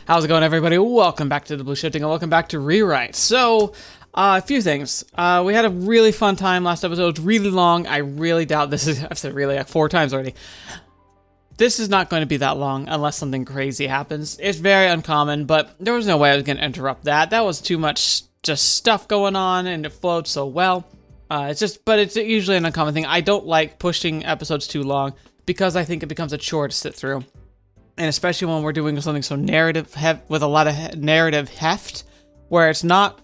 How's it going, everybody? Welcome back to TheBlueShifting and welcome back to ReWrite. So, a few things. We had a really fun time last episode. It's really long. I really doubt this is, I've said really like 4 times already. This is not going to be that long unless something crazy happens. It's very uncommon, but there was no way I was going to interrupt that. That was too much just stuff going on and it flowed so well. But it's usually an uncommon thing. I don't like pushing episodes too long because I think it becomes a chore to sit through. And especially when we're doing something so with a lot of narrative heft, where it's not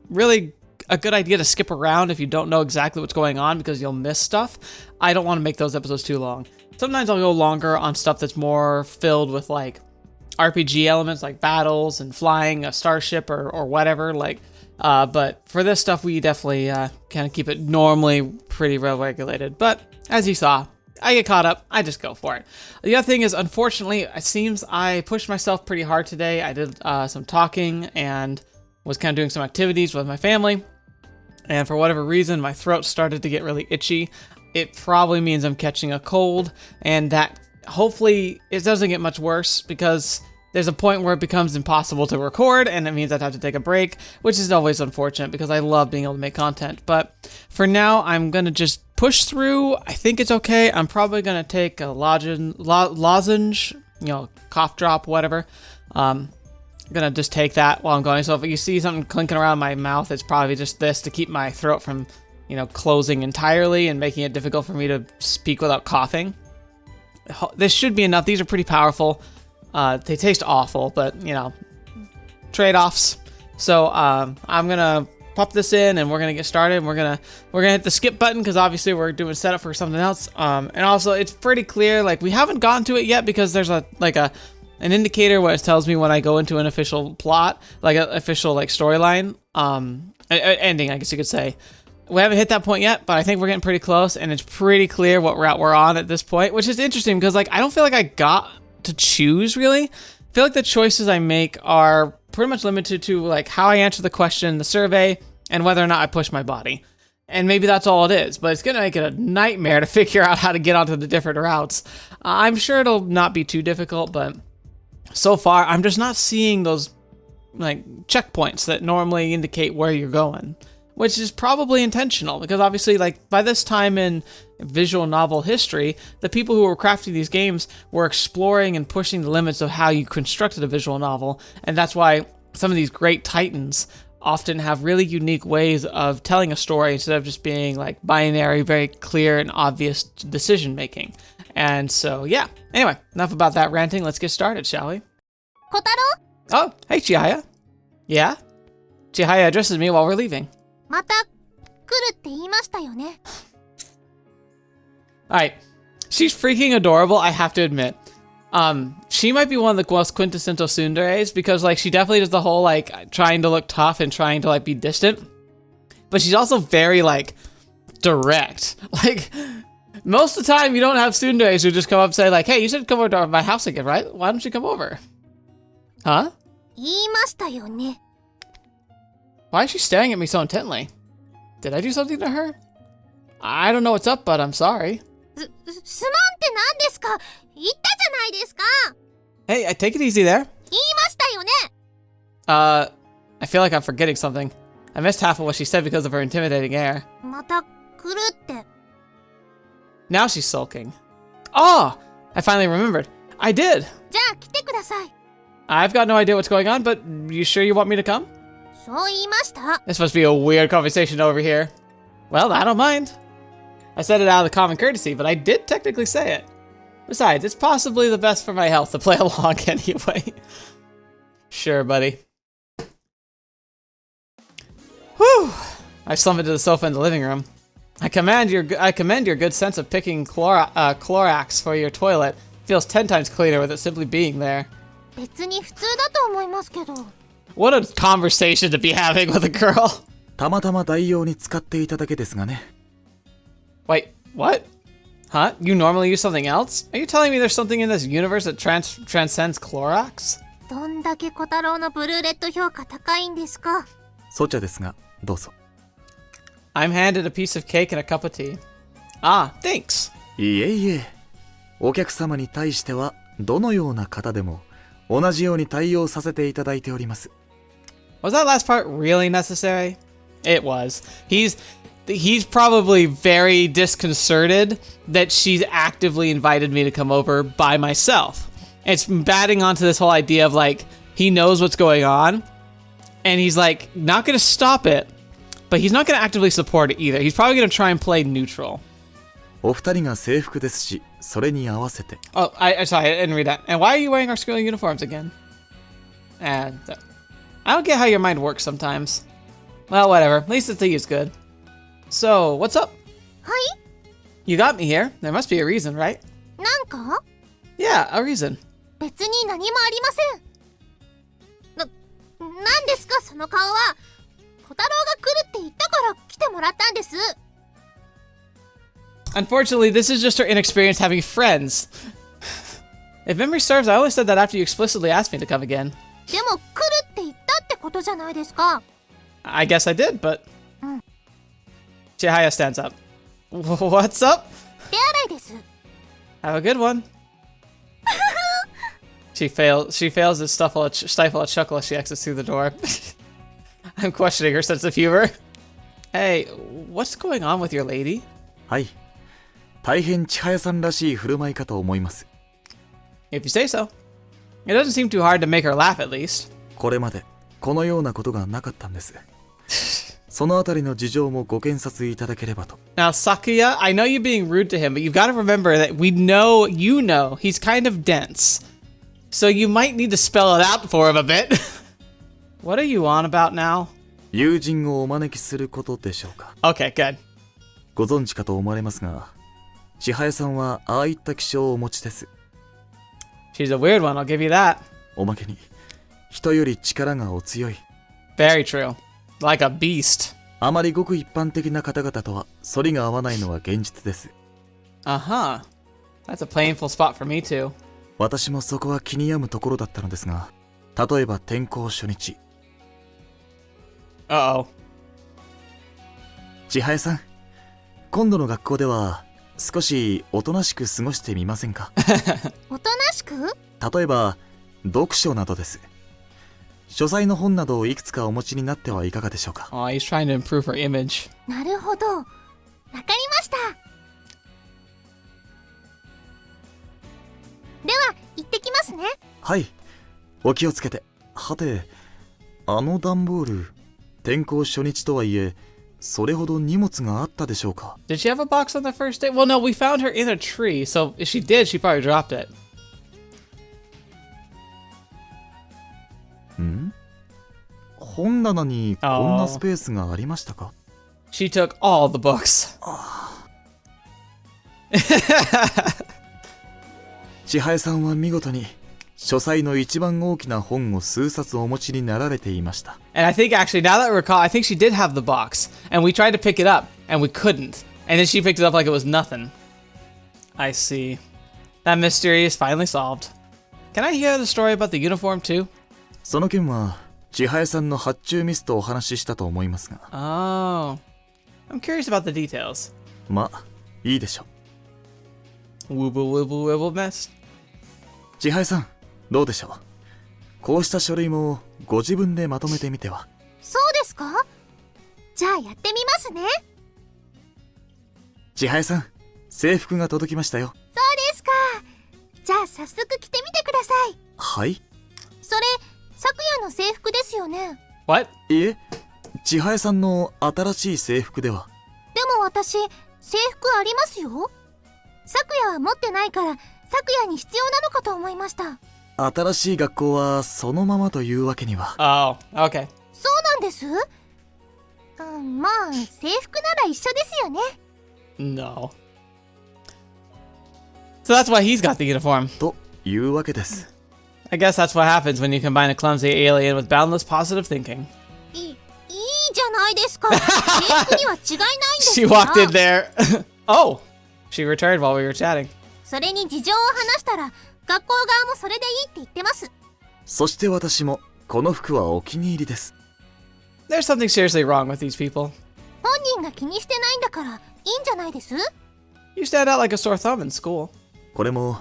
really a good idea to skip around if you don't know exactly what's going on because you'll miss stuff. I don't want to make those episodes too long. Sometimes I'll go longer on stuff that's more filled with like RPG elements like battles and flying a starship or whatever. But for this stuff, we definitely kind of keep it normally pretty well regulated. But as you saw, I get caught up, I just go for it. The other thing is, unfortunately, it seems I pushed myself pretty hard today. I did some talking and was kind of doing some activities with my family. And for whatever reason, my throat started to get really itchy. It probably means I'm catching a cold. And that, hopefully, it doesn't get much worse because there's a point where it becomes impossible to record, and it means I'd have to take a break, which is always unfortunate because I love being able to make content. But for now, I'm going to just push through. I think it's okay. I'm probably going to take a lozenge, cough drop, whatever. I'm going to just take that while I'm going. So if you see something clinking around my mouth, it's probably just this to keep my throat from, closing entirely and making it difficult for me to speak without coughing. This should be enough. These are pretty powerful. They taste awful, but, trade-offs. So, I'm gonna pop this in and we're gonna get started. We're gonna hit the skip button because obviously we're doing setup for something else. And also it's pretty clear, we haven't gotten to it yet because there's an indicator where it tells me when I go into an official plot, an official, storyline, ending, I guess you could say. We haven't hit that point yet, but I think we're getting pretty close and it's pretty clear what route we're on at this point, which is interesting because, I don't feel like I got to choose, really. I feel like the choices I make are pretty much limited to how I answer the question, the survey, and whether or not I push my body. And maybe that's all it is, but it's gonna make it a nightmare to figure out how to get onto the different routes. I'm sure it'll not be too difficult, but so far I'm just not seeing those checkpoints that normally indicate where you're going, which is probably intentional because obviously by this time in visual novel history, the people who were crafting these games were exploring and pushing the limits of how you constructed a visual novel. And that's why some of these great titans often have really unique ways of telling a story instead of just being binary, very clear and obvious decision making. And so, yeah. Anyway, enough about that ranting. Let's get started, shall we? Kotaru? Oh, hey, Chihaya. Yeah? Chihaya addresses me while we're leaving. また来るって言いましたよね。 Alright, she's freaking adorable, I have to admit. She might be one of the most quintessential tsunderes because she definitely does the whole trying to look tough and trying to be distant. But she's also very direct. Most of the time you don't have tsunderes who just come up and say hey, you should come over to my house again, right? Why don't you come over? Huh? 言いましたよね。 Why is she staring at me so intently? Did I do something to her? I don't know what's up, but I'm sorry. すまんって何ですか？言ったじゃないですか。 Hey, I take it easy there. 言いましたよね。 I feel like I'm forgetting something. I missed half of what she said because of her intimidating air. また来るって。 Now she's sulking. Oh! I finally remembered. I did! じゃあ来てください。 I've got no idea what's going on, but you sure you want me to come? そう言いました。 This must be a weird conversation over here. Well, I don't mind. I said it out of the common courtesy, but I did technically say it. Besides, it's possibly the best for my health to play along anyway. Sure, buddy. Whew! I slumped into the sofa in the living room. I commend your good sense of picking Clorox for your toilet. It feels 10 times cleaner with it simply being there. 別に普通だと思いますけど。 What a conversation to be having with a girl. たまたま代用に使っていただけですがね。 Wait, what? Huh? You normally use something else? Are you telling me there's something in this universe that transcends Clorox? どんだけ小太郎のブルーレット評価高いんですか？そちゃですが、どうぞ。I'm handed a piece of cake and a cup of tea. Ah, thanks. いえいえ。お客様に対してはどのような方でも同じように対応させていただいております。 Was that last part really necessary? It was. He's probably very disconcerted that she's actively invited me to come over by myself. It's batting onto this whole idea of like, he knows what's going on, and he's like, not gonna stop it, but he's not gonna actively support it either. He's probably gonna try and play neutral. お二人が制服ですし、それに合わせて。 Oh, sorry, I didn't read that. And why are you wearing our school uniforms again? And I don't get how your mind works sometimes. Well, whatever. At least the tea is good. So, what's up? はい You got me here. There must be a reason, right? なんか Yeah, a reason. 別に何もありません。なんですかその顔は。小太郎が来るって言ったから来てもらったんです。 Unfortunately, this is just her inexperience having friends. If memory serves, I only said that after you explicitly asked me to come again. でも来るって言ったってことじゃないですか。 I guess I did, but... Chihaya stands up. What's up? 手洗いです。 Have a good one. She fails to stifle a chuckle as she exits through the door. I'm questioning her sense of humor. Hey, what's going on with your lady? はい。大変千早さんらしい振る舞いかと思います。 If you say so. It doesn't seem too hard to make her laugh at least. これまでこのようなことがなかったんです。そのあたりの事情もご検察いただければと。 Now, Sakuya, I know you're being rude to him, but you've got to remember that you know, he's kind of dense. So you might need to spell it out for him a bit. What are you on about now? 友人をお招きすることでしょうか。 Okay, good. ご存知かと思われますが、千早さんはああいった気性をお持ちです。 She's a weird one, I'll give you that. おまけに人より力がお強い。 Very true. Like a beast. あまりごく一般的な方々とは反りが合わないのは現実です。 Uh-huh. That's a painful spot for me too. 私もそこは気に病むところだったのですが、例えば転校初日。 Uh-oh. 千早さん、今度の学校では少しおとなしく過ごしてみませんか？おとなしく？例えば読書などです。書斎の本などをいくつかお持ちになってはいかがでしょうか？ Oh, he's trying to improve her image. なるほど。わかりました。では、行ってきますね。はい、お気をつけて。はて、あの段ボール、転校初日とはいえ、それほど荷物があったでしょうか？ Did she have a box on the first day? Well, no, we found her in a tree, so if she did, she probably dropped it. ん？本棚にこんなスペースがありましたか？ She took all the books. 千早さんは見事に書斎の一番大きな本を数冊お持ちになられていました。 And I think actually, now that I recall, I think she did have the box. And we tried to pick it up, and we couldn't. And then she picked it up like it was nothing. I see. That mystery is finally solved. Can I hear the story about the uniform too? その件は千早さんの発注ミスとお話ししたと思いますが。 Oh. I'm curious about the details. まあ、いいでしょう。 Wooble wooble wibble mess. 千早さん、どうでしょう。こうした書類もご自分でまとめてみては。そうですか？じゃあやってみますね。千早さん、制服が届きましたよ。そうですか。じゃあ早速着てみてください。はい？それ、昨夜の制服ですよね。 What? いえ、千早さんの新しい制服では。でも私、制服ありますよ。昨夜は持ってないから、昨夜に必要なのかと思いました。新しい学校はそのままというわけには。Oh, okay. そうなんです。まあ、制服なら一緒ですよね。No. So that's why he's got the uniform. というわけです。I guess that's what happens when you combine a clumsy alien with boundless positive thinking. いいじゃないですか。制服には違いないんです She から。 walked in there. Oh, she returned while we were chatting. それに事情を話したら、学校側もそれでいいって言ってます。そして私もこの服はお気に入りです。There's something seriously wrong with these people. 本人が気にしてないんだから、いいんじゃないです？ You stand out like a sore thumb in school. これも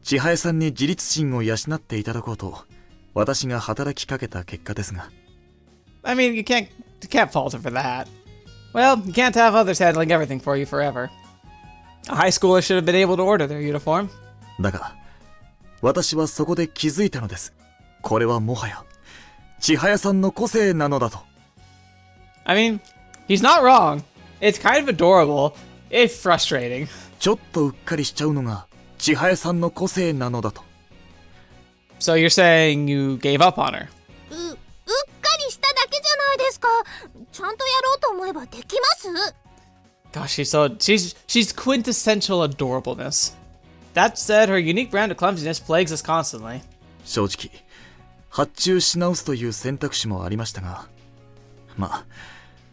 千早さんに自立心を養っていただこうと私が働きかけた結果ですが。 I mean, you can't fault her for that. Well, you can't have others handling everything for you forever. A high schooler should have been able to order their uniform. だが私はそこで気づいたのです。これはもはや千早さんの個性なのだと。 I mean, he's not wrong. It's kind of adorable. It's frustrating. ちょっとうっかりしちゃうのが千早さんの個性なのだと。 So you're saying you gave up on her? うっかりしただけじゃないですか。ちゃんとやろうと思えばできます。 Gosh, she's quintessential adorableness. That said, her unique brand of clumsiness plagues us constantly. 正直発注し直すという選択肢もありましたが、まあ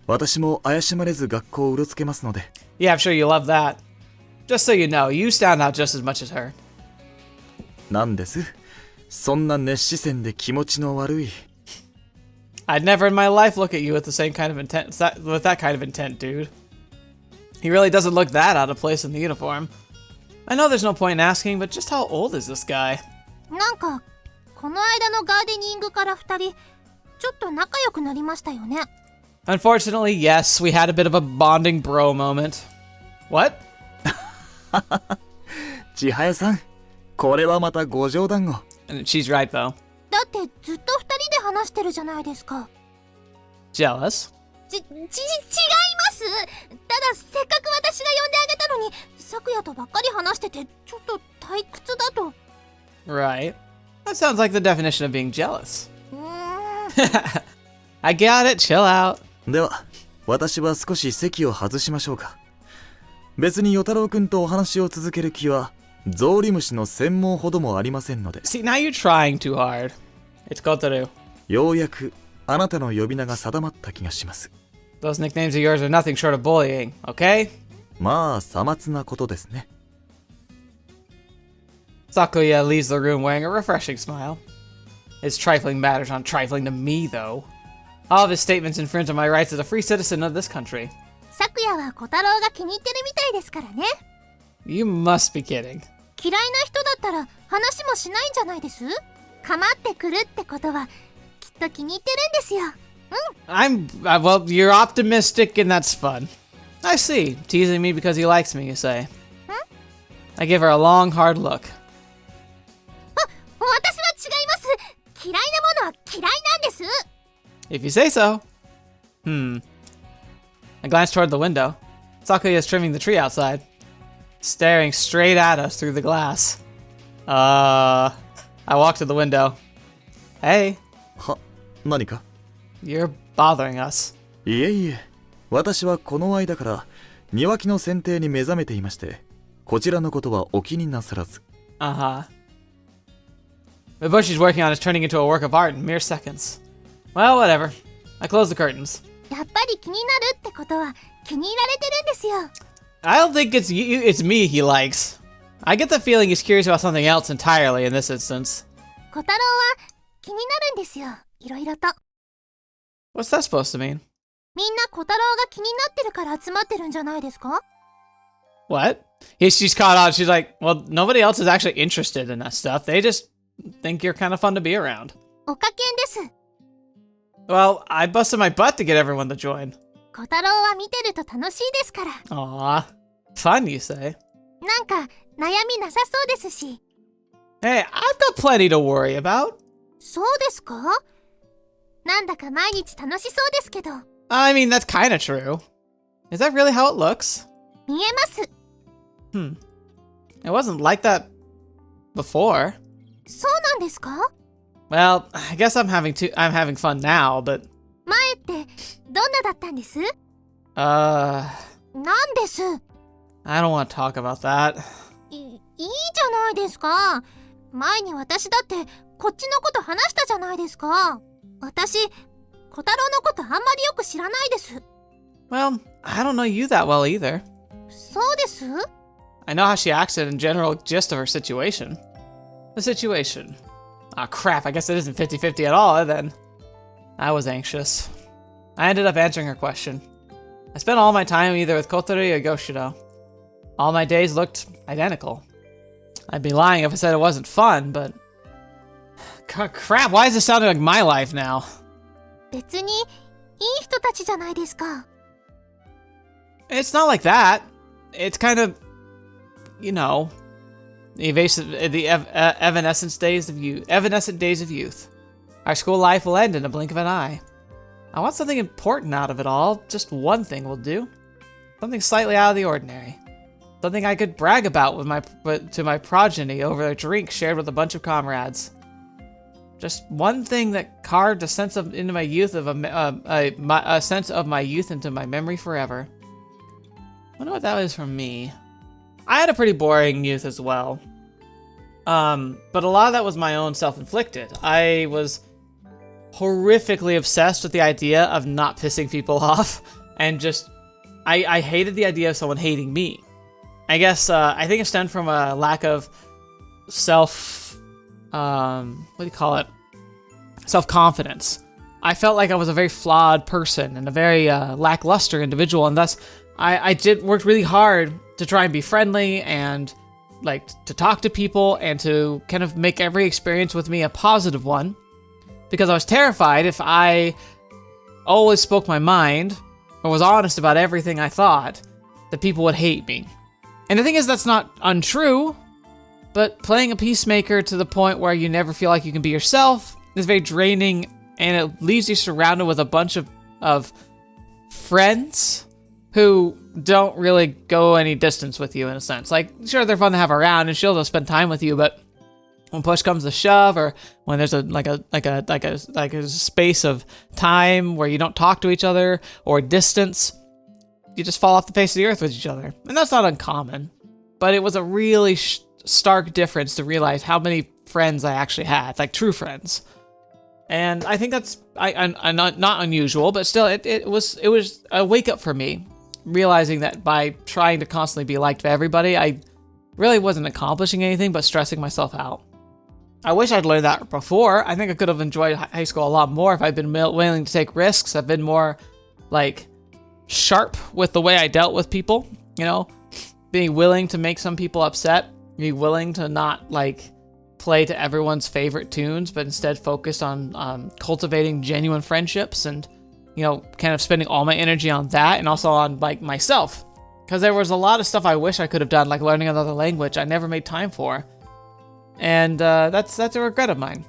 私も怪しまれず学校をうろつけますので。 Yeah, I'm sure you love that. Just so you know, you stand out just as much as her. なんです？そんな熱視線で気持ちの悪い。 I'd never in my life look at you with the same kind of intent, with that kind of intent, dude. He really doesn't look that out of place in the uniform. I know there's no point in asking, but just how old is this guy? なんかこの間のガーデニングから2人ちょっと仲良くなりましたよね。 Unfortunately, yes, we had a bit of a bonding bro moment. What? 千早さん、これはまたご冗談を。 And she's right, though. だってずっと2人で話してるじゃないですか。 Jealous? 違います。ただせっかく私が呼んであげたのに咲夜とばっかり話しててちょっと退屈だと。 Right. That sounds like the definition of being jealous. うーん I got it, chill out. では私は少し席を外しましょうか。別に与太郎くんとお話を続ける気はゾウリムシの専門ほどもありませんので。 See, now you're trying too hard. It's Kotaru. ようやくあなたの呼び名が定まった気がします。 Those nicknames of yours are nothing short of bullying, okay? まあさまつなことですね。 Sakuya leaves the room wearing a refreshing smile. His trifling matters aren't trifling to me, though. All of his statements infringe on my rights as a free citizen of this country. 咲夜は小太郎が気に入ってるみたいですからね。 You must be kidding. 嫌いな人だったら話もしないんじゃないです？構ってくるってことはきっと気に入ってるんですよ。well, you're optimistic and that's fun. I see. Teasing me because he likes me, you say. I give her a long, hard look. 私は違います。嫌いなものは嫌いなんです。 If you say so. I glance toward the window. Sakuya is trimming the tree outside, staring straight at us through the glass. I walk to the window. Hey, は、何か？ you're bothering us. いえいえ、私はこの間から庭木の剪定に目覚めていまして、こちらのことはお気になさらず。 Uh-huh. The bush he's working on is turning into a work of art in mere seconds. Well, whatever. I close the curtains. やっぱり気になるってことは気に入られてるんですよ。 I don't think it's you, it's me he likes. I get the feeling he's curious about something else entirely in this instance. 小太郎は気になるんですよ。いろいろと。 What's that supposed to mean? みんな小太郎が気になってるから集まってるんじゃないですか？ What? She's caught on. She's like, well, nobody else is actually interested in that stuff. They just think you're kind of fun to be around. おかけんです。 Well, I busted my butt to get everyone to join. 小太郎は見てると楽しいですから。 Aw. Fun, you say? なんか悩みなさそうですし。 Hey, I've got plenty to worry about. そうですか？なんだか毎日楽しそうですけど。 I mean, that's kind of true. Is that really how it looks? 見えます。 It wasn't like that before. そうなんですか？ Well, I guess I'm having fun now, but 前ってどんなだったんです？ なんです。 I don't want to talk about that. いいじゃないですか。前に私だってこっちのこと話したじゃないですか。私、小太郎のことあんまりよく知らないです。 Well, I don't know you that well either. そうです？ I know how she acted in general gist of her situation. The situation. Ah, crap, I guess it isn't 50-50 at all, then. I was anxious. I ended up answering her question. I spent all my time either with Kotori or Goshido. All my days looked identical. I'd be lying if I said it wasn't fun, but... Crap, why is this sounding like my life now? 別にいい人たちじゃないですか。 It's not like that. It's kind of, you know, the evanescent days of youth. Our school life will end in a blink of an eye. I want something important out of it all. Just one thing will do. Something slightly out of the ordinary. Something I could brag about to my progeny over a drink shared with a bunch of comrades. Just one thing that carved a sense of into my youth a sense of my youth into my memory forever. I wonder what that is from me. I had a pretty boring youth as well. But a lot of that was my own self-inflicted. I was horrifically obsessed with the idea of not pissing people off, and just I hated the idea of someone hating me. I guess I think it stemmed from a lack of self-confidence. I felt like I was a very flawed person and a very lackluster individual, and thus I worked really hard to try and be friendly and like to talk to people and to kind of make every experience with me a positive one, because I was terrified if I always spoke my mind or was honest about everything I thought, that people would hate me. And the thing is, that's not untrue, but playing a peacemaker to the point where you never feel like you can be yourself is very draining, and it leaves you surrounded with a bunch of friends who don't really go any distance with you, in a sense. Like, sure, they're fun to have around and sure, they'll spend time with you, but when push comes to shove, or when there's a space of time where you don't talk to each other, or distance, you just fall off the face of the earth with each other. And that's not uncommon, but it was a really stark difference to realize how many friends I actually had, like true friends. And I think that's not unusual, but still, it was a wake up for me, realizing that by trying to constantly be liked by everybody, I really wasn't accomplishing anything but stressing myself out. I wish I'd learned that before. I think I could have enjoyed high school a lot more if I'd been willing to take risks. I've been more, like, sharp with the way I dealt with people, you know? Being willing to make some people upset, being willing to not, like, play to everyone's favorite tunes, but instead focus on cultivating genuine friendships and, you know, kind of spending all my energy on that, and also on, like, myself. Because there was a lot of stuff I wish I could have done, like learning another language I never made time for. And that's a regret of mine.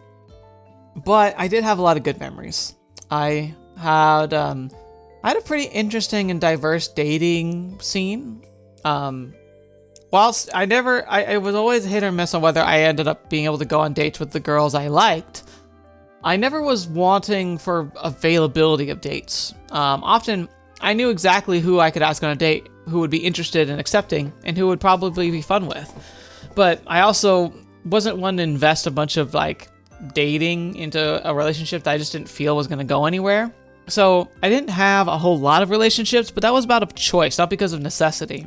But I did have a lot of good memories. I had a pretty interesting and diverse dating scene. Whilst I was always hit or miss on whether I ended up being able to go on dates with the girls I liked, I never was wanting for availability of dates. Often, I knew exactly who I could ask on a date, who would be interested in accepting, and who would probably be fun with. But I also wasn't one to invest a bunch of, like, dating into a relationship that I just didn't feel was going to go anywhere. So I didn't have a whole lot of relationships, but that was about a choice, not because of necessity.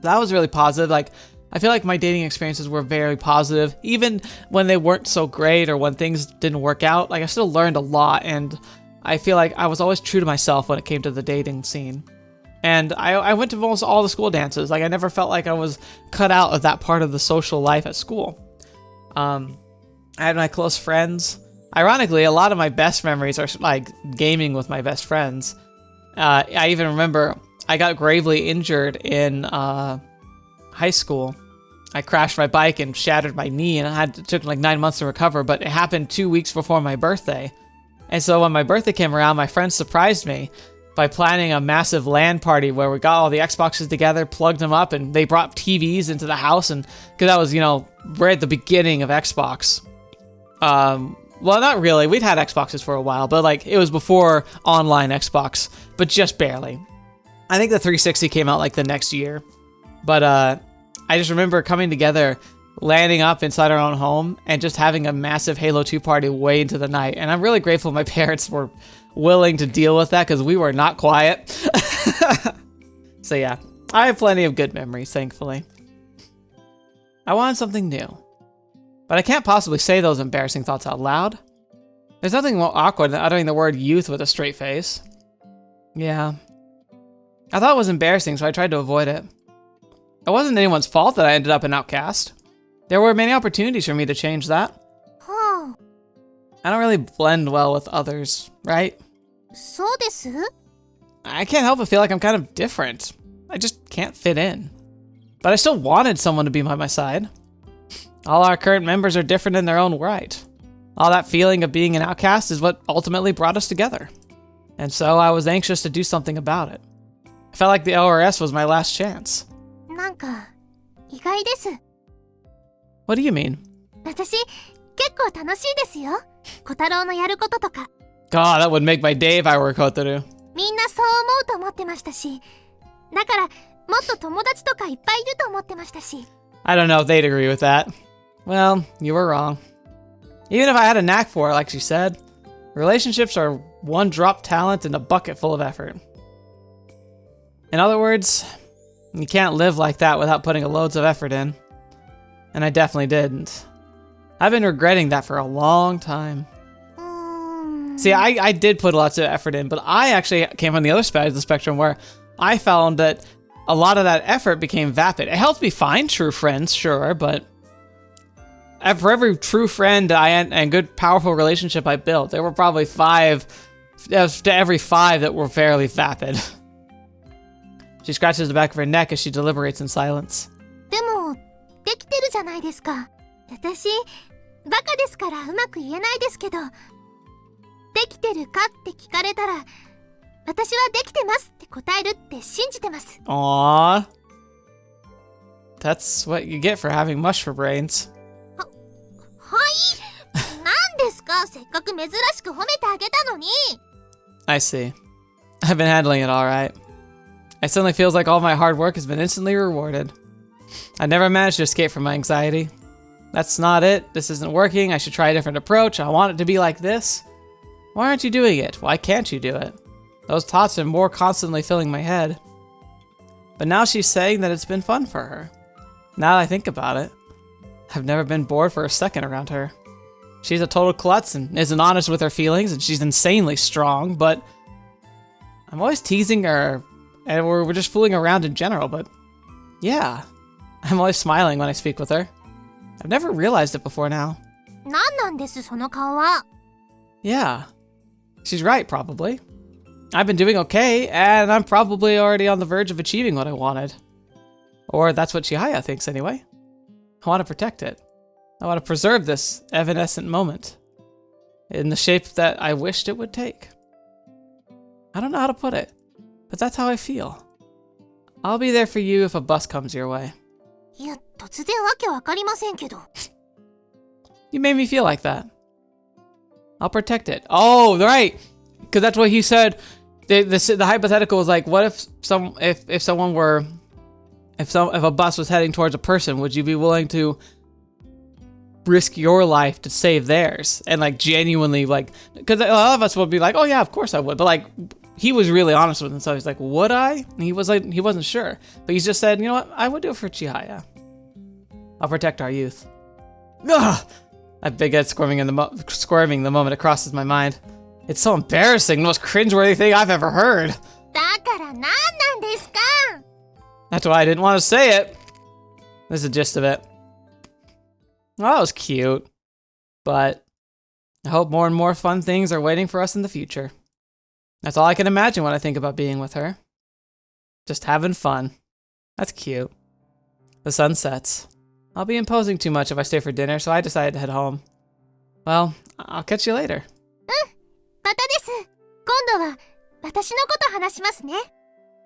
That was really positive. Like, I feel like my dating experiences were very positive, even when they weren't so great or when things didn't work out. Like, I still learned a lot, and I feel like I was always true to myself when it came to the dating scene. And I went to almost all the school dances. Like, I never felt like I was cut out of that part of the social life at school. I had my close friends. Ironically, a lot of my best memories are, like, gaming with my best friends. I even remember I got gravely injured in high school. I crashed my bike and shattered my knee, and it took like 9 months to recover, but it happened 2 weeks before my birthday. And so when my birthday came around, my friends surprised me by planning a massive LAN party where we got all the Xboxes together, plugged them up, and they brought TVs into the house. And because that was, you know, right at the beginning of Xbox. Well, not really. We'd had Xboxes for a while, but like it was before online Xbox, but just barely. I think the 360 came out like the next year. But I just remember coming together, landing up inside our own home, and just having a massive Halo 2 party way into the night. And I'm really grateful my parents were willing to deal with that, because we were not quiet. So yeah, I have plenty of good memories, thankfully. I wanted something new, but I can't possibly say those embarrassing thoughts out loud. There's nothing more awkward than uttering the word youth with a straight face. Yeah. I thought it was embarrassing, so I tried to avoid it. It wasn't anyone's fault that I ended up an outcast. There were many opportunities for me to change that. は I don't really blend well with others, right? あ、そうです？ I can't help but feel like I'm kind of different. I just can't fit in. But I still wanted someone to be by my side. All our current members are different in their own right. All that feeling of being an outcast is what ultimately brought us together. And so I was anxious to do something about it. I felt like the LRS was my last chance. なんか、意外です。 What do you mean? 私、結構楽しいですよ。小太郎のやることとか。 God, that would make my day if I were Kotaru. みんなそう思うと思ってましたし。だから、もっと友達とかいっぱいいると思ってましたし。 I don't know if they'd agree with that. Well, you were wrong. Even if I had a knack for it, like she said, relationships are one drop talent and a bucket full of effort. In other words, you can't live like that without putting loads of effort in. And I definitely didn't. I've been regretting that for a long time. See, I did put lots of effort in, but I actually came from the other side of the spectrum where I found that a lot of that effort became vapid. It helped me find true friends, sure, but for every true friend and good, powerful relationship I built, there were probably 5 to every 5 that were fairly vapid. She scratches the back of her neck as she deliberates in silence. でも、できてるじゃないですか。私、バカですからうまく言えないですけど、できてるかって聞かれたら、私はできてますって答えるって信じてます。Aww. That's what you get for having mush for brains. はい。何ですか？せっかく珍しく褒めてあげたのに。I see. I've been handling it all right. It suddenly feels like all my hard work has been instantly rewarded. I never managed to escape from my anxiety. That's not it. This isn't working. I should try a different approach. I want it to be like this. Why aren't you doing it? Why can't you do it? Those thoughts are more constantly filling my head. But now she's saying that it's been fun for her. Now that I think about it, I've never been bored for a second around her. She's a total klutz and isn't honest with her feelings, and she's insanely strong, but I'm always teasing her, and we're just fooling around in general, but yeah, I'm always smiling when I speak with her. I've never realized it before now. 何なんですその顔は。 Yeah, she's right, probably. I've been doing okay, and I'm probably already on the verge of achieving what I wanted. Or that's what Chihaya thinks anyway. I want to protect it. I want to preserve this evanescent moment in the shape that I wished it would take. I don't know how to put it, but that's how I feel. I'll be there for you if a bus comes your way. いや、突然わけわかりませんけど。 You made me feel like that. I'll protect it. Oh, right. Because that's what he said. The hypothetical was like, what if if a bus was heading towards a person, would you be willing to risk your life to save theirs? And like genuinely, like, because a lot of us would be like, oh yeah, of course I would. But like, he was really honest with himself. He's like, would I? And he was like, he wasn't sure. But he just said, you know what? I would do it for Chihaya. I'll protect our youth. Ugh! I began squirming the moment it crosses my mind. It's so embarrassing, the most cringeworthy thing I've ever heard. だから何なんですか？ That's why I didn't want to say it. This is the gist of it. Well, that was cute. But I hope more and more fun things are waiting for us in the future. That's all I can imagine when I think about being with her. Just having fun. That's cute. The sun sets. I'll be imposing too much if I stay for dinner, so I decided to head home. Well, I'll catch you later. またです。今度は私のこと話しますね。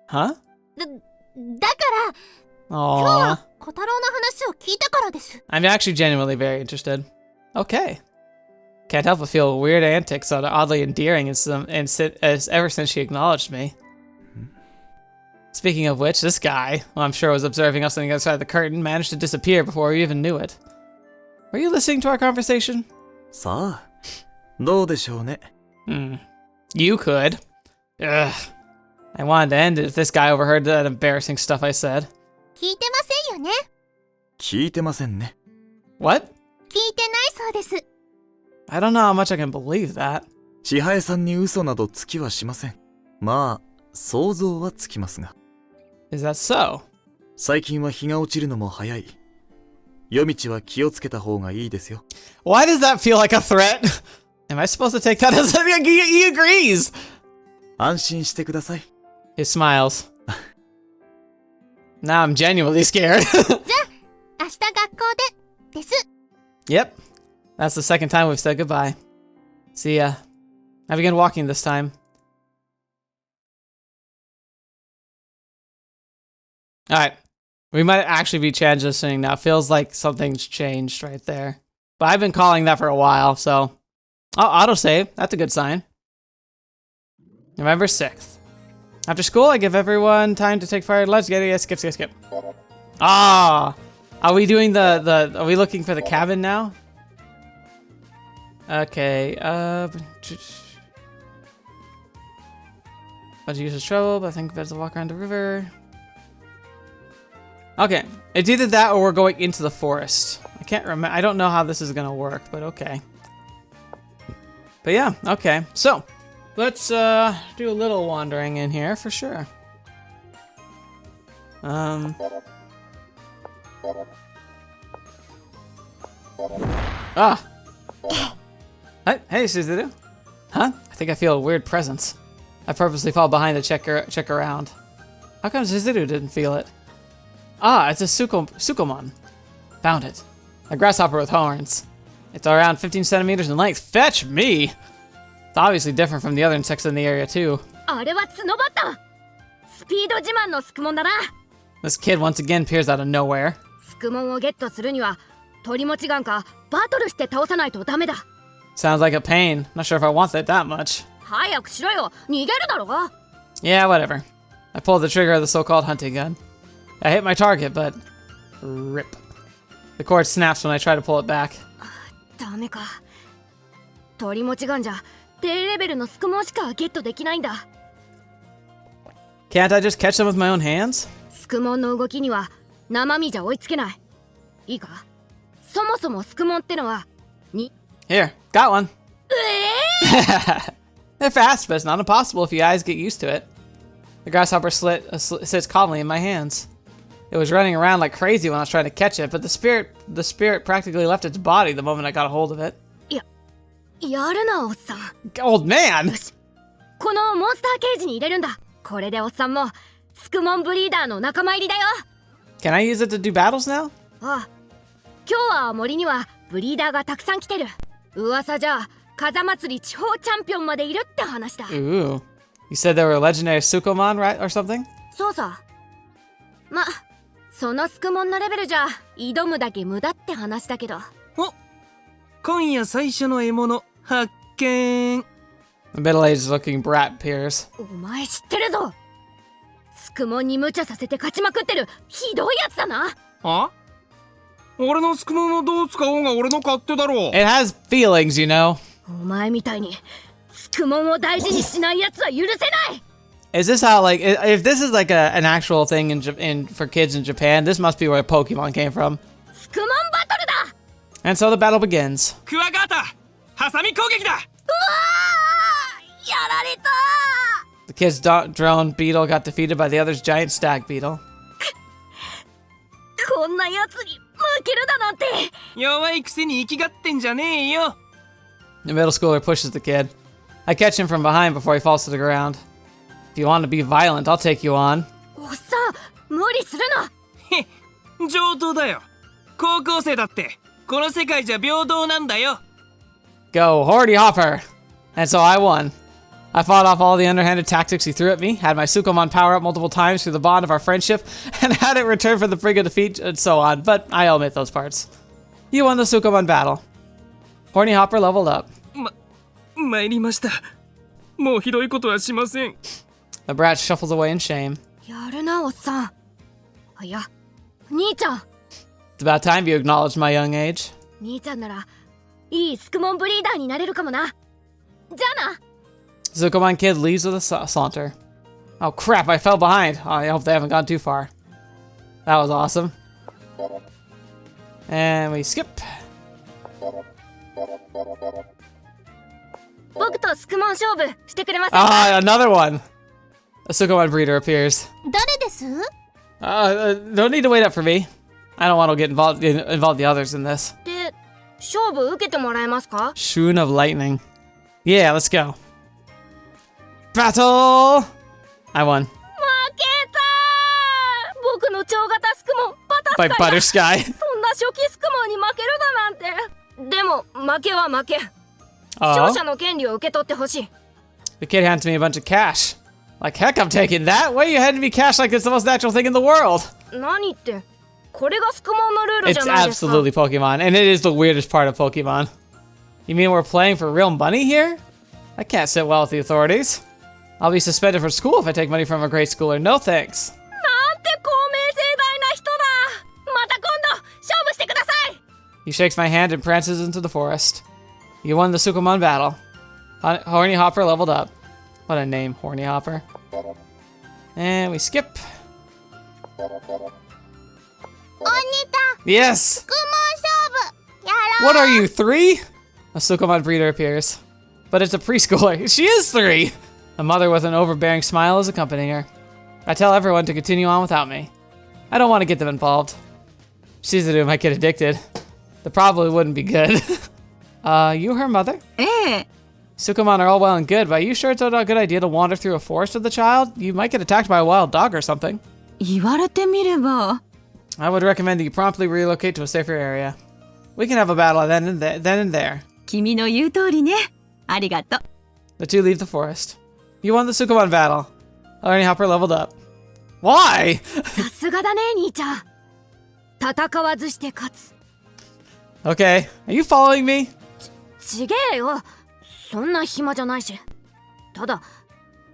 Huh? だから今日 Aww. は小太郎の話を聞いたからです。 I'm actually genuinely very interested. Okay. Can't help but feel weird antics are oddly endearing as ever since she acknowledged me. Speaking of which, this guy, who I'm sure was observing us on the other side of the curtain, managed to disappear before we even knew it. Were you listening to our conversation? さあ、どうでしょうね。You could. Ugh. I wanted to end it if this guy overheard that embarrassing stuff I said. 聞いてませんよね。聞いてませんね。 What? 聞いてないそうです。 I don't know how much I can believe that. 千早さんに嘘などつきはしません。まあ、想像はつきますが。Is that so? 最近は日が落ちるのも早い。夜道は気をつけた方がいいですよ。 Why does that feel like a threat? Am I supposed to take that as a... He agrees! 安心してください。 He smiles. Now I'm genuinely scared. 明日学校でです。 Yep. That's the second time we've said goodbye. See ya. I began walking this time. Alright. We might actually be transitioning now. Feels like something's changed right there. But I've been calling that for a while, so... Oh, autosave. That's a good sign. November 6th. After school, I give everyone time to take fire. Let's get it. Skip. Ah! Are we doing are we looking for the cabin now? Okay, Let's use his trouble, but I think better to walk around the river. Okay, it's either that or we're going into the forest. I can't remember. I don't know how this is gonna work, but okay. But yeah, okay. So, let's do a little wandering in here for sure. Ah! Hey, Suzuru. Huh? I think I feel a weird presence. I purposely fall behind to check around. How come Suzuru didn't feel it? Ah, it's a Sukumon. Found it. A grasshopper with horns. It's around 15 centimeters in length. Fetch me! It's obviously different from the other insects in the area too. This kid once again appears out of nowhere. Sounds like a pain. Not sure if I want that much. Yeah, whatever. I pulled the trigger of the so-called hunting gun. I hit my target, but... rip. The cord snaps when I try to pull it back. Can't I just catch them with my own hands? Here, got one. They're fast, but it's not impossible if you guys get used to it. The grasshopper sits calmly in my hands. It was running around like crazy when I was trying to catch it, but the spirit practically left its body the moment I got a hold of it. Old man! Can I use it to do battles now? Ooh. You said there were legendary Sukumon, right, or something? The middle-aged looking brat appears. It has feelings, you know. Is this how, like, if this is like an actual thing for kids in Japan, this must be where Pokemon came from. And so the battle begins. The kid's drone beetle got defeated by the other's giant stag beetle. The middle schooler pushes the kid. I catch him from behind before he falls to the ground. If you want to be violent, I'll take you on. Go, Hordy Hopper! And so I won. I fought off all the underhanded tactics he threw at me, had my Sukumon power up multiple times through the bond of our friendship, and had it return for the brink of defeat, and so on, but I omit those parts. You won the Sukumon battle. Horny Hopper leveled up. The brat shuffles away in shame. It's about time you acknowledged my young age. Sukumon kid leaves with a saunter. Oh crap, I fell behind. Oh, I hope they haven't gone too far. That was awesome. And we skip. Ah, another one! A Sukumon breeder appears. No need to wait up for me. I don't want to get involved the others in this. で、勝負受けてもらえますか？ Shun of Lightning. Yeah, let's go. Battle! I won. 負けたー！僕の超型スクモン、バタスカ By イだ。 Buttersky. そんな初期スクモンに負けるだなんて。でも、負けは負け。勝 Oh, 者の権利を受け取ってほしい。 the kid hands me a bunch of cash. Like, heck, I'm taking that. Why are you handing me cash like it's the most natural thing in the world? 何って、これがスクモンのルールじ It's ゃないですか。 absolutely Pokemon, and it is the weirdest part of Pokemon. You mean we're playing for real money here? I can't sit well with the authorities. I'll be suspended from school if I take money from a grade schooler. No thanks. なんて公明正大な人だ。また今度、勝負してください。 He shakes my hand and prances into the forest. You won the Sukumon battle. Horny Hopper leveled up. What a name, Horny Hopper. And we skip. お兄たん、 Yes! スクモン勝負やろう。 What are you, 3? A Sukumon breeder appears. But it's a preschooler. She is 3! A mother with an overbearing smile is accompanying her. I tell everyone to continue on without me. I don't want to get them involved. Shizuru might get addicted. That probably wouldn't be good. You her mother? ええ、 Sukumon are all well and good, but are you sure it's not a good idea to wander through a forest with the child? You might get attacked by a wild dog or something. 言われてみれば。 I would recommend that you promptly relocate to a safer area. We can have a battle then and there. 君の言う通りね。ありがとう。 The two leave the forest. You won the Sukumon battle. Horny Hopper leveled up. Why? さすがだね、兄ちゃん。戦わずして勝つ。 Okay, are you following me? ちげえよ。そんな暇じゃないし。ただ、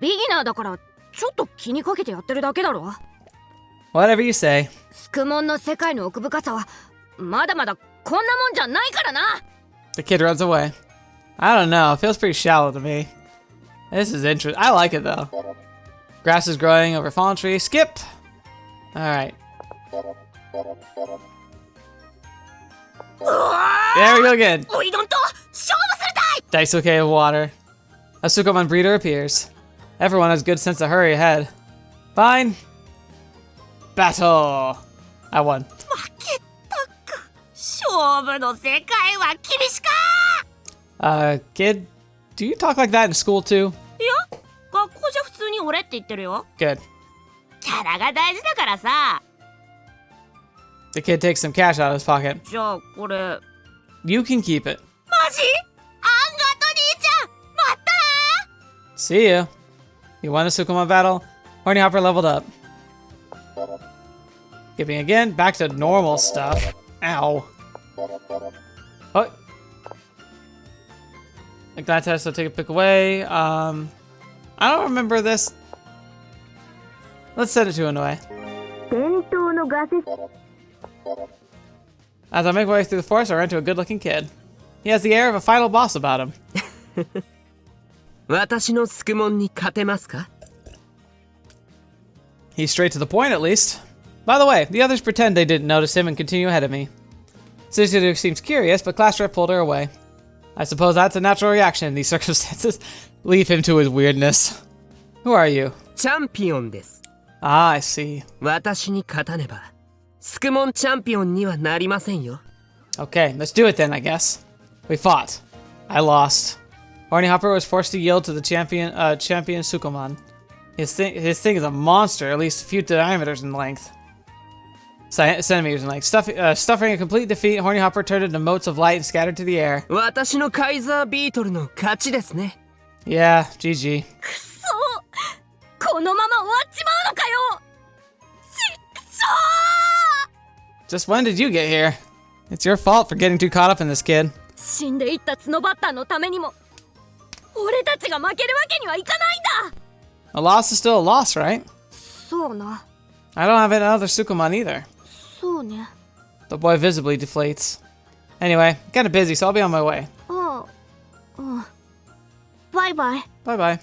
ビギナーだからちょっと気にかけてやってるだけだろ。 Whatever you say. スクモンの世界の奥深さはまだまだこんなもんじゃないからな。 The kid runs away. I don't know, it feels pretty shallow to me. This is interesting. I like it though. Grass is growing over fallen trees. Skip! Alright. There we go again. おいどんと勝負するたい。 Daisuke of water. A Sukumon breeder appears. Everyone has good sense to hurry ahead. Fine. Battle! I won. 負けたか。勝負の世界は厳しか。 Kid, do you talk like that in school too? いや、学校じゃ普通に俺って言ってるよ。 Good. キャラが大事だからさ。 The kid takes some cash out of his pocket. じゃあこれ。 You can keep it. マジ？あんがと兄ちゃん。待ったな。 See you. You won the Sukumon battle. Horny Hopper leveled up. Skipping again, back to normal stuff. Ow. Oh. Like that test, so take a pick away. I don't remember this. Let's send it to Inoue. 伝統のガセ。 As I make my way through the forest, I run into a good-looking kid. He has the air of a final boss about him. 私のスクモンに勝てますか？ He's straight to the point, at least. By the way, the others pretend they didn't notice him and continue ahead of me. Suzuki seems curious, but Class Rep pulled her away. I suppose that's a natural reaction in these circumstances. Leave him to his weirdness. Who are you? チャンピオンです。 Ah, I see. 私に勝たねばスクモンチャンピオンにはなりませんよ。 Okay, let's do it then, I guess. We fought. I lost. Horny Hopper was forced to yield to the champion Sukumon. His thing is a monster, at least a few diameters in length. Centimeters in length. Stuffing a complete defeat, Horny Hopper turned into motes of light and scattered to the air. 私のカイザービートルの勝ちですね。 Yeah, GG. くそ。このまま終わっちまうのかよ。ちくしょ Just when did you get here? It's your fault for getting too caught up in this kid. 死んでいった角バッターのためにも俺たちが負けるわけにはいかないんだ。 A loss is still a loss, right? そうな。 I don't have another Sukumon either. そうね。 The boy visibly deflates. Anyway, kinda busy, so I'll be on my way. ああ。うん。バイバイ。 Bye bye.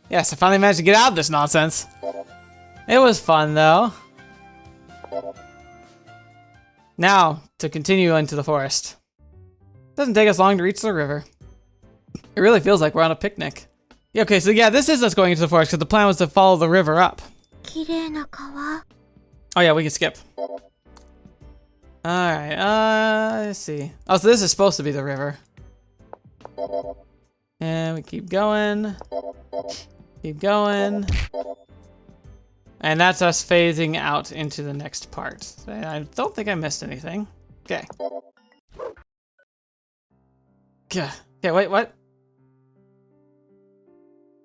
Yes, I finally managed to get out of this nonsense. It was fun, though. Now, to continue into the forest. Doesn't take us long to reach the river. It really feels like we're on a picnic. Yeah, okay, so yeah, this is us going into the forest because the plan was to follow the river up. 綺麗な川。 Oh yeah, we can skip. Alright, let's see. Oh, so this is supposed to be the river. And we keep going. Keep going. And that's us phasing out into the next part. I don't think I missed anything. Okay. Okay, wait, what?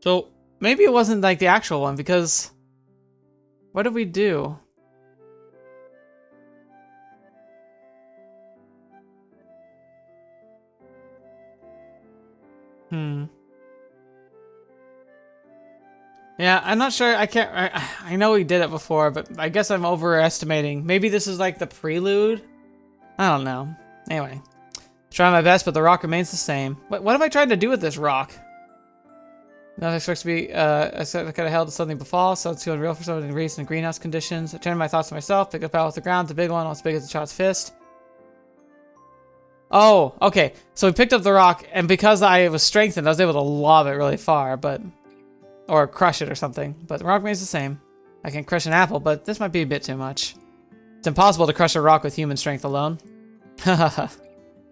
So, maybe it wasn't like the actual one, because... What did we do? Yeah, I'm not sure. I know we did it before, but I guess I'm overestimating. Maybe this is like the prelude? I don't know. Anyway. Trying my best, but the rock remains the same. What am I trying to do with this rock? Not expected to be, I could have held something befall, so it's too unreal for someone to raise in greenhouse conditions. I turned my thoughts to myself, pick up out off the ground, the big one, almost big as a child's fist. Oh, okay. So we picked up the rock, and because I was strengthened, I was able to lob it really far, but... Or crush it or something. But the rock remains the same. I can crush an apple, but this might be a bit too much. It's impossible to crush a rock with human strength alone. Hahaha.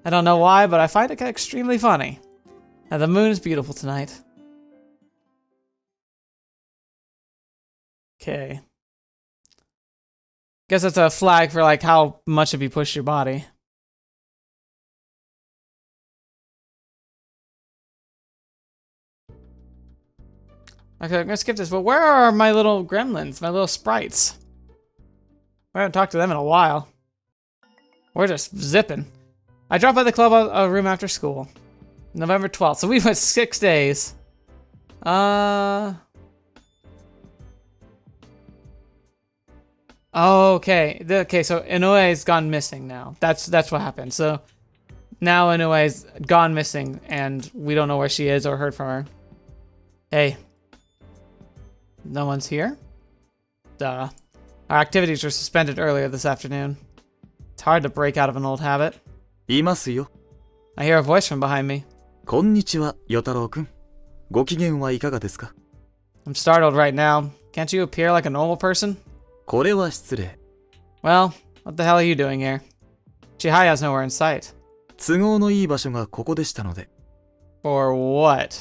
I don't know why, but I find it extremely funny. And the moon is beautiful tonight. Okay. Guess that's a flag for like how much have you pushed your body. Okay, I'm gonna skip this, but where are my little gremlins, my little sprites? I haven't talked to them in a while. We're just zipping. I dropped by the club room after school. November 12th, so we went 6 days. Okay. Okay, so Inoue's gone missing now. That's what happened. So now Inoue's gone missing, and we don't know where she is or heard from her. Hey. No one's here? Duh. Our activities were suspended earlier this afternoon. It's hard to break out of an old habit. いますよ。 I hear a voice from behind me. こんにちは、与太郎くん。ご機嫌はいかがですか? I'm startled right now. Can't you appear like a normal person? これは失礼。 Well, what the hell are you doing here? Chihaya's nowhere in sight. 都合のいい場所がここでしたので。 For what?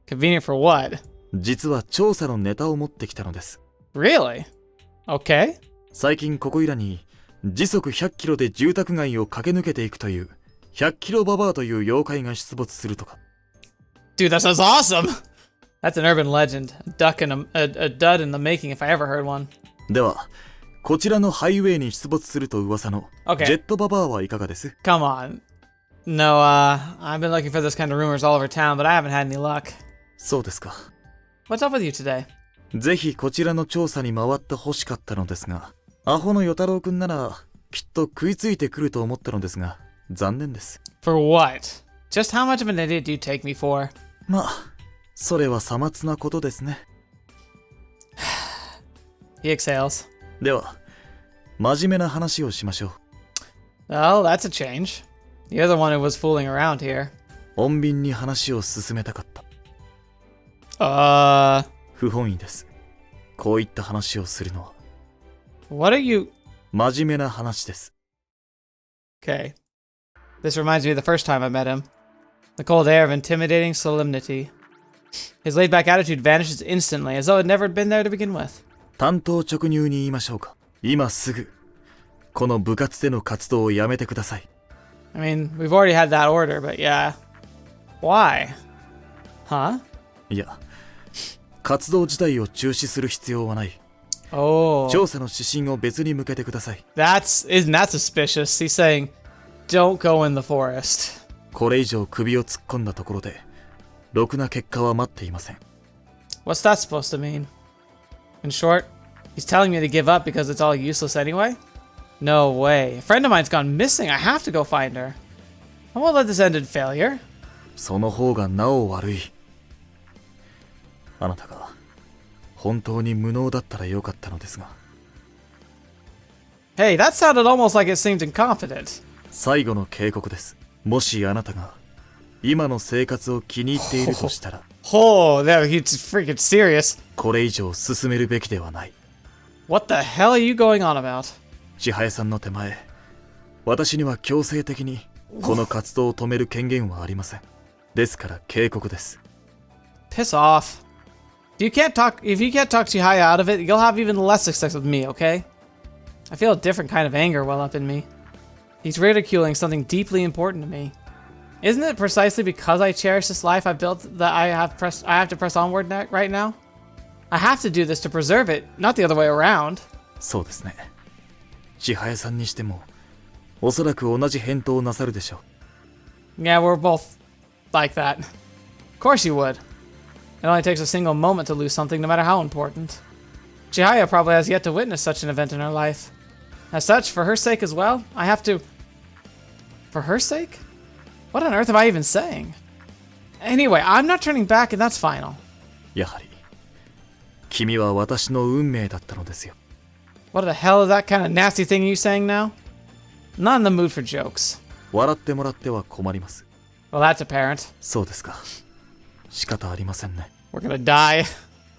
Convenient for what? 実は調査のネタを持ってきたのです。 Really? Okay. 最近ここいらに時速100キロで住宅街を駆け抜けていくという100キロババアという妖怪が出没するとか。 Dude, that sounds awesome! That's an urban legend. A dud in the making if I ever heard one. では、こちらのハイウェイに出没すると噂のジ Okay. ェットババアはいかがです? Come on. No, I've been looking for this kind of rumors all over town, but I haven't had any luck. そうですか。 What's up with you today? ぜひこちらの調査に回って欲しかったのですが、アホの与太郎くんならきっと食いついてくると思ったのですが、残念です。 For what? Just how much of an idiot do you take me for? まあ、それはさまつなことですね。He exhales. では、真面目な話をしましょう。 Well, that's a change. You're the one who was fooling around here. 穏便に話を進めたかった。不本意です。こういった話をするのは。What are you... 真面目な話です。 Okay. This reminds me of the first time I met him. The cold air of intimidating solemnity. His laid-back attitude vanishes instantly, as though it never had been there to begin with. 単刀直入に言いましょうか。今すぐ、この部活での活動をやめてください。I mean, we've already had that order, but yeah. Why? Huh? いや、活動自体を中止する必要はない。Oh. 調査の指針を別に向けてください。Isn't that suspicious? He's saying, don't go in the forest. これ以上首を突っ込んだところで、ろくな結果は待っていません。What's that supposed to mean? In short, he's telling me to give up because it's all useless anyway? No way. A friend of mine's gone missing. I have to go find her. I won't let this end in failure. その方がなお悪い。あなたが本当に無能だったらよかったのですが。Hey, that sounded almost like it seemed incompetent. 最後の警告です。もしあなたが今の生活を気に入っているとしたら、Oh, he's freaking serious. これ以上進めるべきではない。 What the hell are you going on about? 千早さんの手前、私には強制的にこの活動を止める権限はありません。ですから警告です。 Piss off. If you can't talk Chihaya out of it, you'll have even less success with me, okay? I feel a different kind of anger well up in me. He's ridiculing something deeply important to me. Isn't it precisely because I cherish this life I built that I have to press onward right now? I have to do this to preserve it, not the other way around. そうですね。千早さんにしてもおそらく同じ返答をなさるでしょう。 Yeah, we're both like that. Of course you would. It only takes a single moment to lose something, no matter how important. Chihaya probably has yet to witness such an event in her life. As such, for her sake as well, I have to... For her sake? What on earth am I even saying? Anyway, I'm not turning back, and that's final. やはり君は私の運命だったのですよ。 What the hell is that kind of nasty thing you saying now? I'm not in the mood for jokes. 笑ってもらっては困ります。 Well, that's apparent. そうですか。仕方ありませんね。 We're gonna die.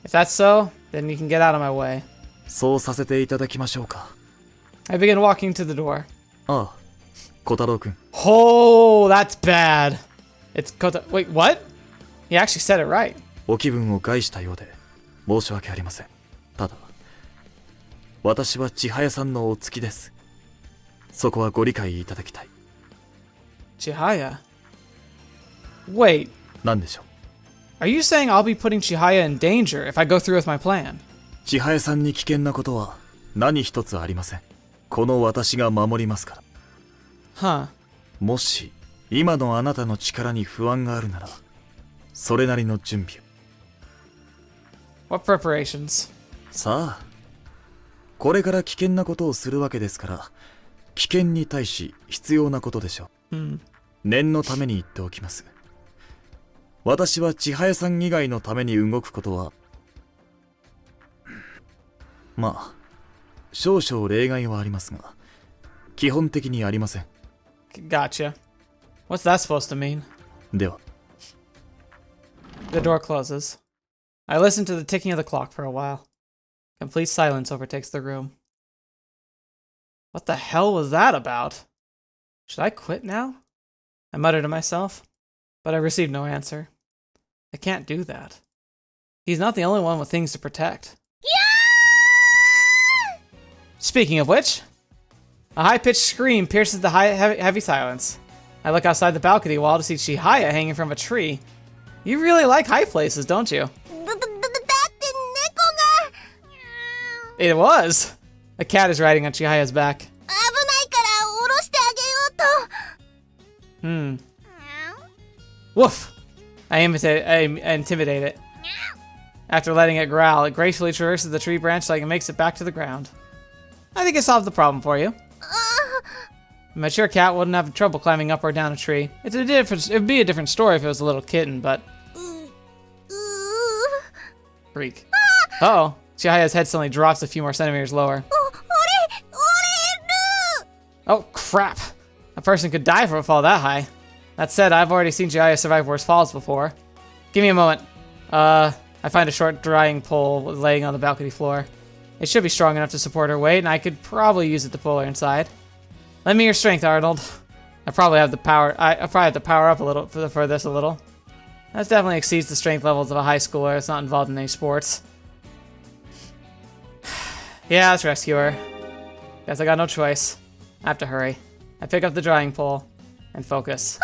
If that's so, then you can get out of my way. そうさせていただきましょうか。 I begin walking to the door. ああ、小太郎くん。 Oh, that's bad. It's Wait, what? He actually said it right. お気分を害したようで申し訳ありません。ただ、私は千早さんのお付きです。そこはご理解いただきたい。 Chihaya? Wait, 何でしょう。 are you saying I'll be putting Chihaya in danger if I go through with my plan? 千早さんに危険なことは何一つありません。この私が守りますから。 Huh. もし今のあなたの力に不安があるなら、それなりの準備を。 What preparations? さあ、これから危険なことをするわけですから、危険に対し必要なことでしょう。念のために言っておきます。私は千早さん以外のために動くことは、まあ少々例外はありますが、基本的にありません。 Gotcha. What's that supposed to mean? では。 The door closes. I listen to the ticking of the clock for a while. Complete silence overtakes the room. What the hell was that about? Should I quit now? I mutter to myself, but I receive no answer. I can't do that. He's not the only one with things to protect. Speaking of which, a high-pitched scream pierces the heavy silence. I look outside the balcony wall to see Chihaya hanging from a tree. You really like high places, don't you? It was! A cat is riding on Chihaya's back. Woof! I intimidate it. After letting it growl, it gracefully traverses the tree branch like it makes it back to the ground. I think I solved the problem for you. A mature cat wouldn't have trouble climbing up or down a tree. It'd be a different story if it was a little kitten, but... Freak. Uh-oh. Chihaya's head suddenly drops a few more centimeters lower. Oh, crap. A person could die from a fall that high. That said, I've already seen Chihaya survive worse falls before. Give me a moment. I find a short drying pole laying on the balcony floor. It should be strong enough to support her weight, and I could probably use it to pull her inside. Lend me your strength, Arnold. I probably have the power. I probably have to power up a little for this a little. That definitely exceeds the strength levels of a high schooler that's not involved in any sports. Yeah, let's rescue her. Guess I got no choice. I have to hurry. I pick up the drying pole and focus.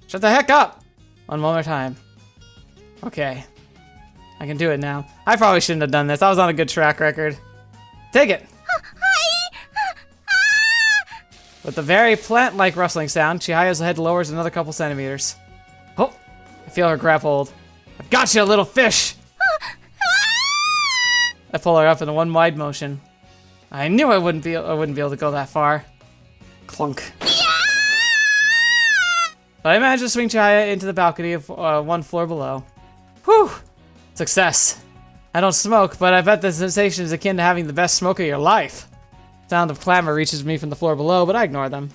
Shut the heck up! One more time. Okay. I can do it now. I probably shouldn't have done this. I was on a good track record. Take it! With a very plant-like rustling sound, Chihaya's head lowers another couple centimeters. Oh! I feel her grab hold. I've got you, little fish! I pull her up in one wide motion. I knew I wouldn't be able to go that far. Clunk. But I managed to swing Chihaya into the balcony of one floor below. Whew! Success. I don't smoke, but I bet the sensation is akin to having the best smoke of your life. Sound of clamor reaches me from the floor below, but I ignore them.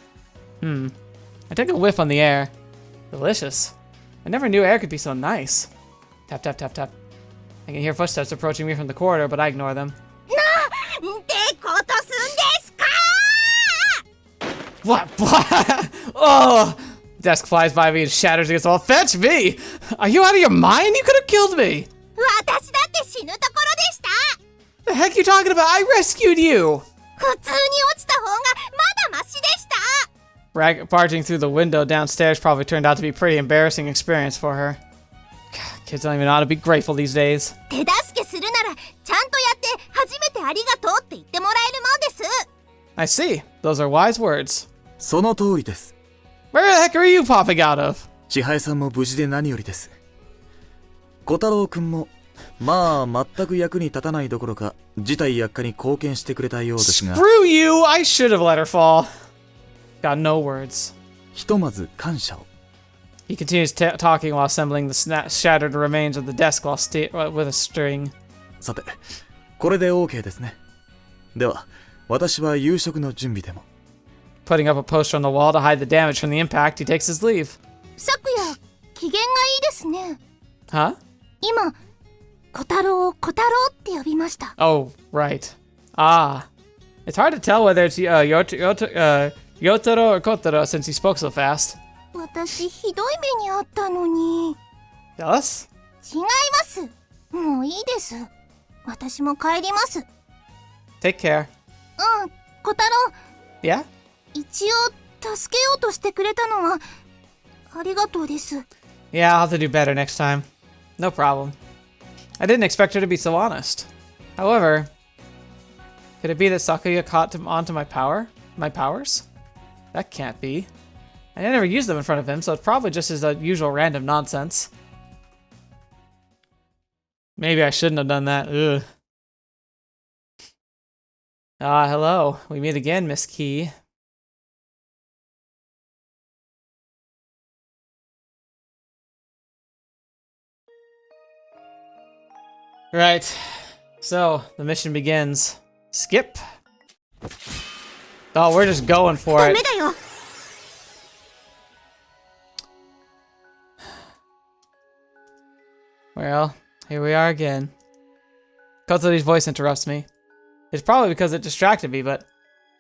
I take a whiff on the air. Delicious. I never knew air could be so nice. Tap, tap, tap, tap. I can hear footsteps approaching me from the corridor, but I ignore them. What? Oh! Desk flies by me and shatters against the wall. Fetch me! Are you out of your mind? You could have killed me! 私だって死ぬところでした。 The heck you talking about? I rescued you! 普通に落ちた方がまだマシでした。 Barging through the window downstairs probably turned out to be a pretty embarrassing experience for her. God, kids don't even know how to be grateful these days. 手助けするならちゃんとやって初めてありがとうって言ってもらえるもんです。 I see. Those are wise words. その通りです。 Where the heck are you popping out of? 千早さんも無事で何よりです。小太郎くんもまあ全く役に立たないどころか事態悪化に貢献してくれたようですが、 Screw you! I should have let her fall. Got no words. ひとまず感謝を。 He continues talking while assembling the shattered remains of the desk while with a string. さて、これで OK ですね。では、私は夕食の準備でも。 Putting up a poster on the wall to hide the damage from the impact, he takes his leave. 昨夜機嫌がいいですね。 Huh? 今小太郎を小太郎って呼びました。 Oh, right. Ah. It's hard to tell whether it's Yotaro or Kotaro since he spoke so fast. 私ひどい目にあったのに。 Jealous? 違います。もういいです。私も帰ります。 Take care. うん、小太郎。 Yeah? 一応助けようとしてくれたのはありがとうです。 Yeah, I'll have to do better next time. No problem. I didn't expect her to be so honest. However, could it be that Sakuya caught onto my powers? That can't be. I never used them in front of him, so it's probably just his usual random nonsense. Maybe I shouldn't have done that. Ugh. Ah, hello. We meet again, Miss Key. Right. So, the mission begins. Skip. Oh, we're just going for ダ it. メだよ。 Well, here we are again. Kotori's voice interrupts me. It's probably because it distracted me, but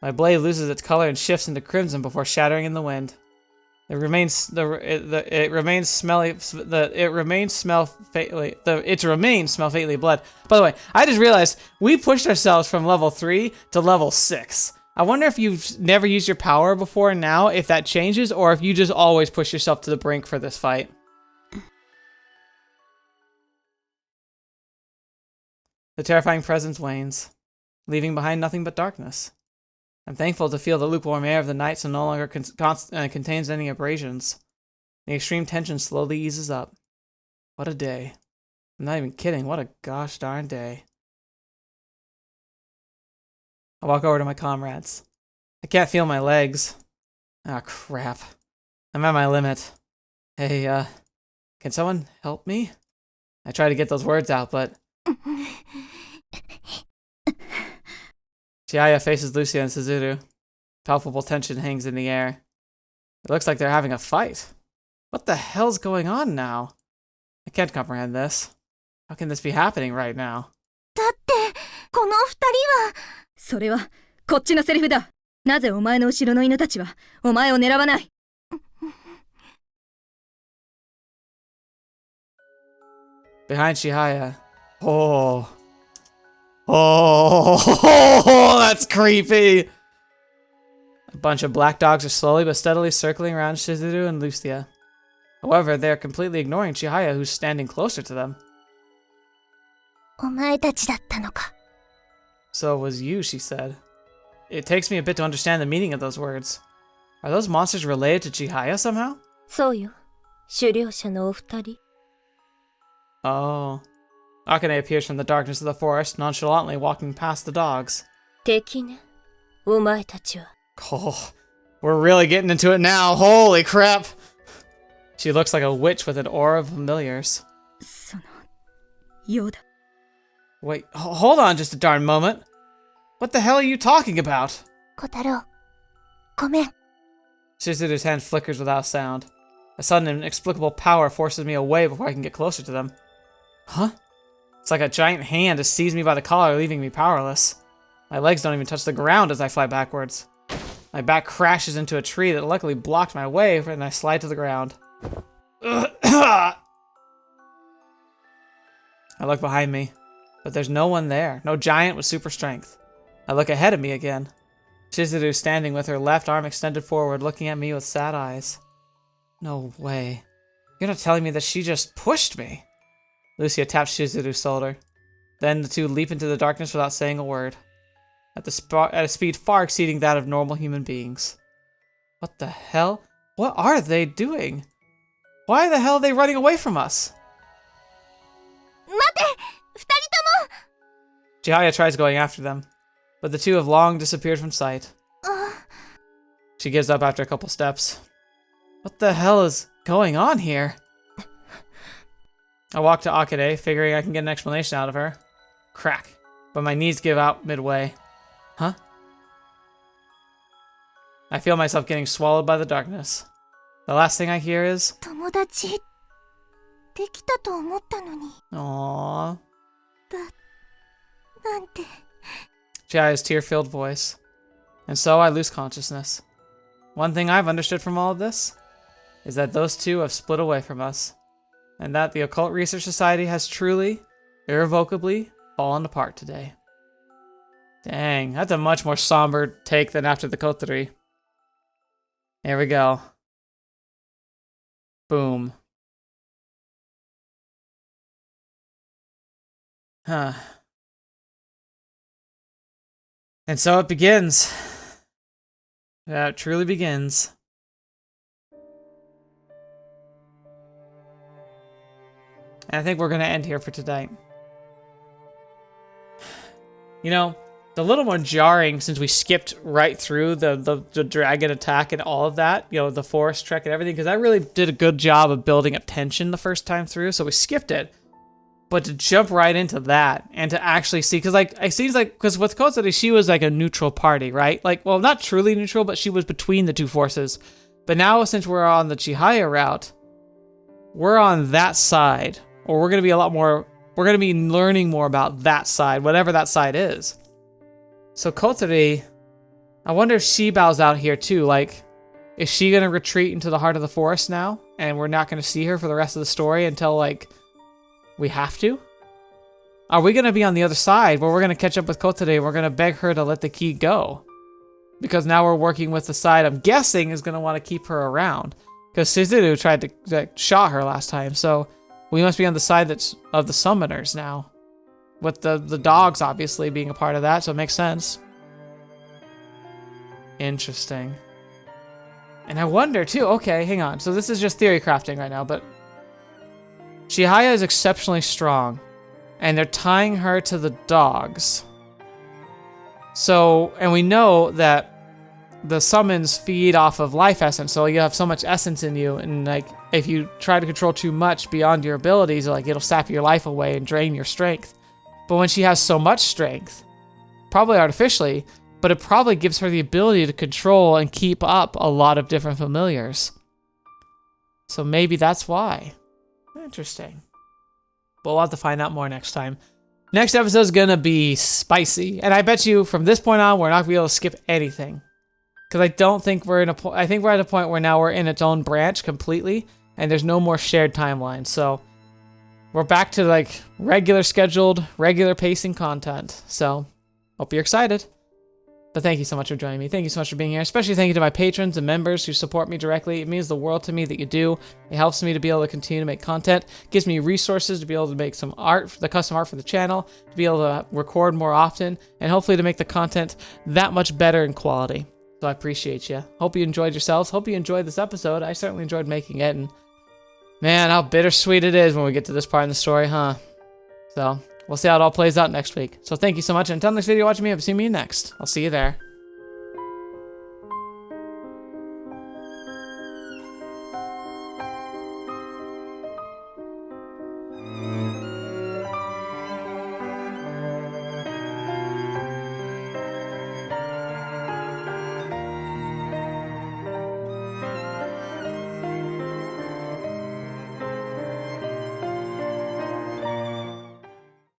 my blade loses its color and shifts into crimson before shattering in the wind. It remains smell fatally blood. By the way, I just realized we pushed ourselves from level 3 to level 6. I wonder if you've never used your power before and now, if that changes, or if you just always push yourself to the brink for this fight. The terrifying presence wanes, leaving behind nothing but darkness. I'm thankful to feel the lukewarm air of the night so no longer contains any abrasions. The extreme tension slowly eases up. What a day. I'm not even kidding, what a gosh darn day. I walk over to my comrades. I can't feel my legs. Ah, crap. I'm at my limit. Hey, can someone help me? I try to get those words out, but... Chihaya faces Lucia and Suzuru. Palpable tension hangs in the air. It looks like they're having a fight. What the hell's going on now? I can't comprehend this. How can this be happening right now? だってこの二人は。それはこっちのセリフだ。なぜお前の後ろの犬たちはお前を狙わない。Behind Chihaya. Oh, that's creepy! A bunch of black dogs are slowly but steadily circling around Shizuru and Lucia. However, they are completely ignoring Chihaya, who's standing closer to them. お前たちだったのか。 So it was you, she said. It takes me a bit to understand the meaning of those words. Are those monsters related to Chihaya somehow? そうよ。狩猟者のお二人。 Oh. Akane appears from the darkness of the forest, nonchalantly walking past the dogs. 敵ね。お前たちは。 Oh, we're really getting into it now. Holy crap! She looks like a witch with an aura of familiars. そのようだ。 Wait, hold on just a darn moment. What the hell are you talking about? 小太郎、ごめん。 Shizuru's hand flickers without sound. A sudden inexplicable power forces me away before I can get closer to them. Huh? It's like a giant hand has seized me by the collar, leaving me powerless. My legs don't even touch the ground as I fly backwards. My back crashes into a tree that luckily blocked my way, and I slide to the ground. I look behind me, but there's no one there. No giant with super strength. I look ahead of me again. Chizuru standing with her left arm extended forward, looking at me with sad eyes. No way. You're not telling me that she just pushed me? Lucia taps Chizuru's shoulder. Then the two leap into the darkness without saying a word. At a speed far exceeding that of normal human beings. What the hell? What are they doing? Why the hell are they running away from us? Mate! 二人とも! Chihaya tries going after them, but the two have long disappeared from sight. She gives up after a couple steps. What the hell is going on here? I walk to Akane, figuring I can get an explanation out of her. Crack. But my knees give out midway. Huh? I feel myself getting swallowed by the darkness. The last thing I hear is... 友達できたと思ったのに Aww. なんて Chihaya's tear-filled voice. And so I lose consciousness. One thing I've understood from all of this is that those two have split away from us, and that the Occult Research Society has truly, irrevocably fallen apart today. Dang, that's a much more somber take than after the Kotori. Here we go. Boom. Huh. And so it begins. Yeah, it truly begins. And I think we're going to end here for tonight. You know, the little more jarring since we skipped right through the dragon attack and all of that, you know, the forest trek and everything, because I really did a good job of building up tension the first time through, so we skipped it. But to jump right into that and to actually see, because like it seems like, because with Kotori, she was like a neutral party, right? Like, well, not truly neutral, but she was between the two forces. But now since we're on the Chihaya route, we're on that side, or we're going to be a lot more, we're going to be learning more about that side, whatever that side is. So Kotori, I wonder if she bows out here too. Like, is she going to retreat into the heart of the forest now? And we're not going to see her for the rest of the story until like, we have to? Are we going to be on the other side where we're going to catch up with Kotori and we're going to beg her to let the key go? Because now we're working with the side I'm guessing is going to want to keep her around. Because Chizuru tried to shot her last time, so we must be on the side that's of the summoners now. With the dogs obviously being a part of that, so it makes sense. Interesting. And I wonder too, okay, hang on. So this is just theory crafting right now, but Chihaya is exceptionally strong, and they're tying her to the dogs. So, and we know that the summons feed off of life essence, so you have so much essence in you, and like, if you try to control too much beyond your abilities, like it'll sap your life away and drain your strength. But when she has so much strength, probably artificially, but it probably gives her the ability to control and keep up a lot of different familiars. So maybe that's why. Interesting. But we'll have to find out more next time. Next episode is gonna be spicy, and I bet you from this point on we're not gonna be able to skip anything, because I don't think we're in a I think we're at a point where now we're in its own branch completely, and there's no more shared timeline. So we're back to like regular scheduled, regular pacing content. So hope you're excited. But thank you so much for joining me. Thank you so much for being here. Especially thank you to my patrons and members who support me directly. It means the world to me that you do. It helps me to be able to continue to make content. It gives me resources to be able to make some art, the custom art for the channel, to be able to record more often, and hopefully to make the content that much better in quality. So I appreciate you. Hope you enjoyed yourselves. Hope you enjoyed this episode. I certainly enjoyed making it. And man, how bittersweet it is when we get to this part in the story, huh? So we'll see how it all plays out next week. So thank you so much, and until next video, watch me up, see me next. I'll see you there.